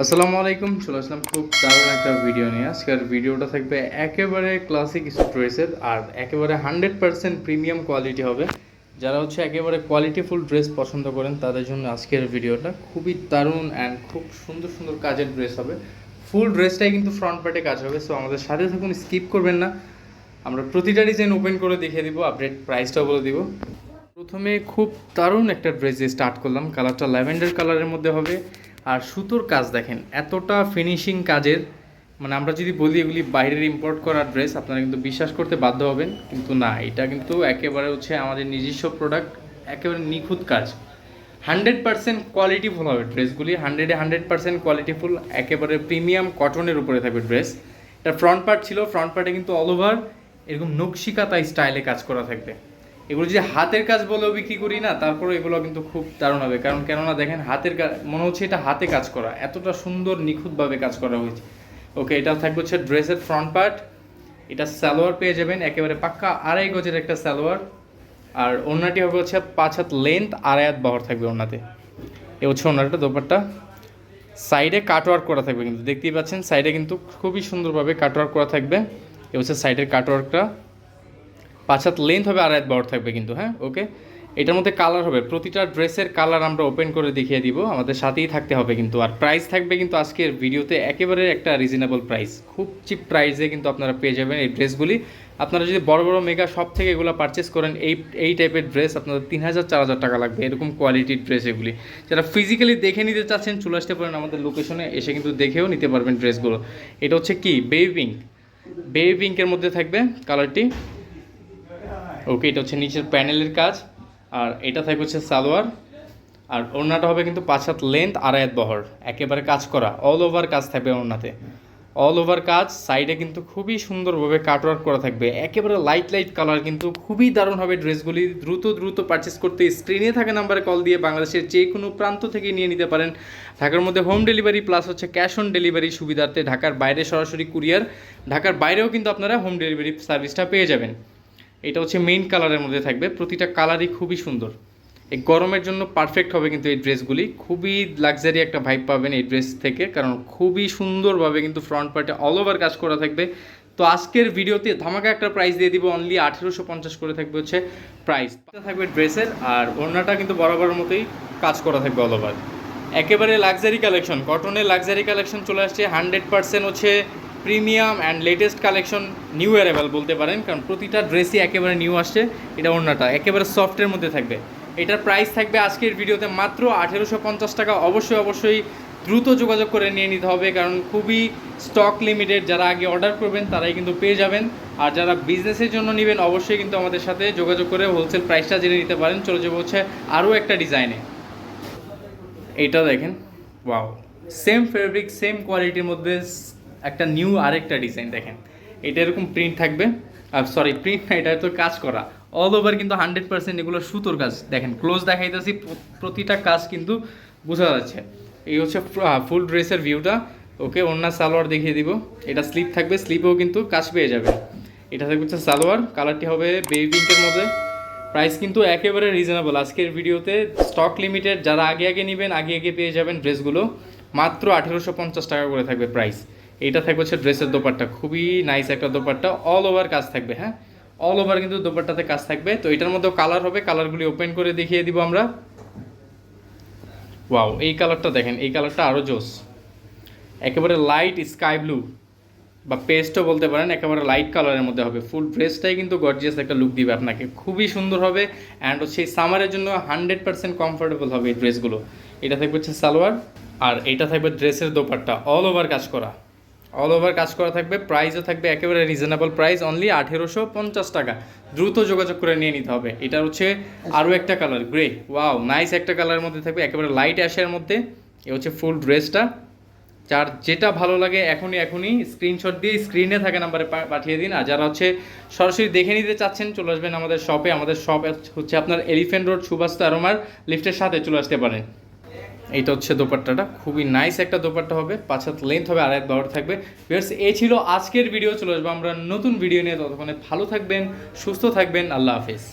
আসসালামু আলাইকুম, চলে আসলাম খুব দারুণ একটা ভিডিও নিয়ে। আজকের ভিডিওটা থাকবে একেবারে ক্লাসিক ড্রেসের, আর একেবারে 100% প্রিমিয়াম কোয়ালিটি হবে। যারা একেবারে কোয়ালিটিফুল ড্রেস পছন্দ করেন তাদের জন্য আজকের ভিডিওটা খুবই দারুণ অ্যান্ড খুব সুন্দর সুন্দর কাজের ড্রেস হবে। ফুল ড্রেসটাই কিন্তু ফ্রন্ট পার্টে কাজ হবে, সো আমাদের সাথে থাকুন, স্কিপ করবেন না। আমরা প্রতিটা ডিজাইন ওপেন করে দেখিয়ে দিব, আপডেট প্রাইসটাও বলে দিব। প্রথমে খুব দারুণ একটা ড্রেস দিয়ে স্টার্ট করলাম। কালারটা ল্যাভেন্ডার কালারের মধ্যে হবে, আর সুতোর কাজ দেখেন এতটা ফিনিশিং কাজের, মানে আমরা যদি বলি এগুলি বাইরের ইম্পোর্ট করা ড্রেস আপনারা কিন্তু বিশ্বাস করতে বাধ্য হবেন, কিন্তু না, এটা কিন্তু একেবারে আমাদের নিজস্ব প্রোডাক্ট, একেবারে নিখুঁত কাজ। 100% কোয়ালিটিফুল হবে ড্রেসগুলি, 100% কোয়ালিটিফুল, একেবারে প্রিমিয়াম কটনের উপরে থাকবে ড্রেস। এটা ফ্রন্ট পার্ট ছিল, ফ্রন্ট পার্টে কিন্তু অল ওভার এরকম নকশিকাতা স্টাইলে কাজ করা থাকবে। এগুলো যে হাতের কাজ বলেও বিক্রি করি না, তারপরে এগুলো কিন্তু খুব দারুণ হবে, কারণ কেননা দেখেন হাতের কাজ মনে হচ্ছে এটা হাতে কাজ করা, এতটা সুন্দর নিখুঁতভাবে কাজ করা হয়েছে। ওকে, এটা থাকবে ড্রেসের ফ্রন্ট পার্ট। এটা সালোয়ার পেয়ে যাবেন একেবারে পাক্কা 2.5 গজের একটা সালোয়ার, আর ওড়নাটি হবে 5 হাত লেন্থ, 2.5 হাত বহর থাকবে ওড়নাতে। এ ওড়নাটা, দোপাট্টা সাইডে কাটওয়ার্ক করা থাকবে, কিন্তু দেখতেই পাচ্ছেন সাইডে কিন্তু খুবই সুন্দরভাবে কাটওয়ার্ক করা থাকবে। এ সাইডের কাটওয়ার্কটা, 5 হাত লেন্থ হবে, 2.5 হাত বড় থাকবে কিন্তু। হ্যাঁ, ওকে। এটার মধ্যে কালার হবে, প্রতিটা ড্রেসের কালার আমরা ওপেন করে দেখিয়ে দিব, আমাদের সাথেই থাকতে হবে কিন্তু। আর প্রাইস থাকবে কিন্তু আজকের ভিডিওতে একেবারে একটা রিজনেবল প্রাইস, খুব চিপ প্রাইসে কিন্তু আপনারা পেয়ে যাবেন এই ড্রেসগুলি। আপনারা যদি বড় বড় মেগা শপ থেকে এগুলো পারচেস করেন, এই টাইপের ড্রেস আপনাদের 3,000-4,000 টাকা লাগবে, এরকম কোয়ালিটির ড্রেস এগুলি। যারা ফিজিক্যালি দেখে নিতে চাচ্ছেন চলে আসতে পারেন আমাদের লোকেশনে, এসে কিন্তু দেখেও নিতে পারবেন ড্রেসগুলো। এটা কি বেবি পিঙ্কের মধ্যে থাকবে কালারটি। ওকে, এটা নিচের প্যানেলের কাজ, আর এটা থাকবে সালোয়ার, আর ওড়নাটা হবে কিন্তু 5 হাত লেন্থ, 2.5 হাত বহর, একেবারে কাজ করা, অল ওভার কাজ থাকবে ওড়নাতে, অল ওভার কাজ। সাইডে কিন্তু খুবই সুন্দরভাবে কাটওয়ার্ক করা থাকবে, একেবারে লাইট কালার, কিন্তু খুবই দারুণ হবে ড্রেসগুলি। দ্রুত পারচেস করতে স্ক্রিনে থাকা নাম্বারে কল দিয়ে বাংলাদেশের যে কোনো প্রান্ত থেকে নিয়ে নিতে পারেন। ঢাকার মধ্যে home delivery plus cash on delivery সুবিধার্থে, ঢাকার বাইরে সরাসরি কুরিয়ার, ঢাকার বাইরেও কিন্তু আপনারা হোম ডেলিভারি সার্ভিসটা পেয়ে যাবেন। এটা মেইন কালারের মধ্যে থাকবে, প্রতিটা কালারই খুবই সুন্দর। এই গরমের জন্য পারফেক্ট হবে কিন্তু এই ড্রেসগুলি, খুবই লাক্সারি একটা ভাইব পাবেন এই ড্রেস থেকে, কারণ খুবই সুন্দরভাবে কিন্তু ফ্রন্ট পার্টে অল ওভার কাজ করা থাকবে। তো আজকের ভিডিওতে ধামাকা একটা প্রাইস দিয়ে দিব, অনলি 1850 করে থাকবে প্রাইস থাকবে ড্রেসের। আর ওড়নাটা কিন্তু বরাবরের মতোই কাজ করা থাকবে অল ওভার, একেবারে লাক্সারি কালেকশন, কটনের লাক্সারি কালেকশন চলে আসছে। 100% premium and latest collection, new arrival বলতে পারেন, কারণ প্রতিটা ড্রেসই একেবারে নিউ আসছে। এটা ওড়নাটা একেবারে সফটের মধ্যে থাকবে। এটার প্রাইস থাকবে আজকের ভিডিওতে মাত্র 1850 টাকা। অবশ্যই দ্রুত যোগাযোগ করে নিয়ে নিতে হবে, কারণ খুবই স্টক লিমিটেড। যারা আগে অর্ডার করবেন তারাই কিন্তু পেয়ে যাবেন, আর যারা বিজনেসের জন্য নেবেন অবশ্যই কিন্তু আমাদের সাথে যোগাযোগ করে হোলসেল প্রাইসটা জেনে নিতে পারেন। চলে যাবো আরও একটা ডিজাইনে। এইটা দেখেন, ওয়াও, সেম ফেব্রিক সেম কোয়ালিটির মধ্যে একটা নিউ আরেকটা ডিজাইন দেখেন। এটা এরকম প্রিন্ট থাকবে, সরি প্রিন্ট না, এটা তো কাজ করা অল ওভার, কিন্তু 100% এগুলো সুতোর কাজ। দেখেন ক্লোজ দেখাইতেছি, প্রতিটা কাজ কিন্তু বোঝা যাচ্ছে। এই ফুল ড্রেসের ভিউটা। ওকে, ওড়না সালোয়ার দেখিয়ে দিব। এটা স্লিপ থাকবে, স্লিপেও কিন্তু কাজ পেয়ে যাবে। এটা থাকবে সালোয়ার, কালারটি হবে বেবি পিঙ্কের মধ্যে। প্রাইস কিন্তু একেবারে রিজনেবল আজকের ভিডিওতে, স্টক লিমিটেড। যারা আগে নেবেন আগে পেয়ে যাবেন ড্রেসগুলো, মাত্র 1850 টাকা করে থাকবে প্রাইস। এইটা থাকবে ড্রেসের দোপাট্টা, খুবই নাইস একটা দোপাট্টা, অল ওভার কাজ থাকবে। হ্যাঁ, অল ওভার কিন্তু দোপাট্টাতে কাজ থাকবে। তো এটার মধ্যেও কালার হবে, কালারগুলি ওপেন করে দেখিয়ে দিব আমরা। ওয়াও, এই কালারটা দেখেন, এই কালারটা আরও জোস, একেবারে লাইট স্কাই ব্লু বা পেস্টও বলতে পারেন, একেবারে লাইট কালারের মধ্যে হবে। ফুল ড্রেসটাই কিন্তু গর্জিয়াস একটা লুক দিবে আপনাকে, খুবই সুন্দর হবে। অ্যান্ড এই সামারের জন্য 100% কমফোর্টেবল হবে এই ড্রেসগুলো। এটা থাকবে সালোয়ার, আর এটা থাকবে ড্রেসের দোপাট্টা, অল ওভার কাজ করা, অল ওভার কাজ করা থাকবে। প্রাইসও থাকবে একেবারে রিজনেবল প্রাইস, অনলি 1850 টাকা। দ্রুত যোগাযোগ করে নিয়ে নিতে হবে। এটা আরও একটা কালার গ্রে, ওয়াও নাইস একটা কালারের মধ্যে থাকবে, একেবারে লাইট অ্যাশের মধ্যে। এ ফুল ড্রেসটা। যার যেটা ভালো লাগে এখনই স্ক্রিনশট দিয়ে স্ক্রিনে থাকা নাম্বারে পাঠিয়ে দিন। আর যারা সরাসরি দেখে নিতে চাচ্ছেন চলে আসবেন আমাদের শপে। আমাদের শপ আপনার এলিফ্যান্ট রোড সুভাষ আরোমার লিফটের সাথে চলে আসতে পারেন। এইটা দোপাট্টাটা, খুবই নাইস একটা দোপাট্টা হবে, 5 হাত লেন্থ হবে, 2.5 হাত বহর থাকবে। ভিউয়ার্স, এই ছিল আজকের ভিডিও। চলে আসবো আমরা নতুন ভিডিও নিয়ে, ততক্ষণে ভালো থাকবেন, সুস্থ থাকবেন, আল্লাহ হাফেজ।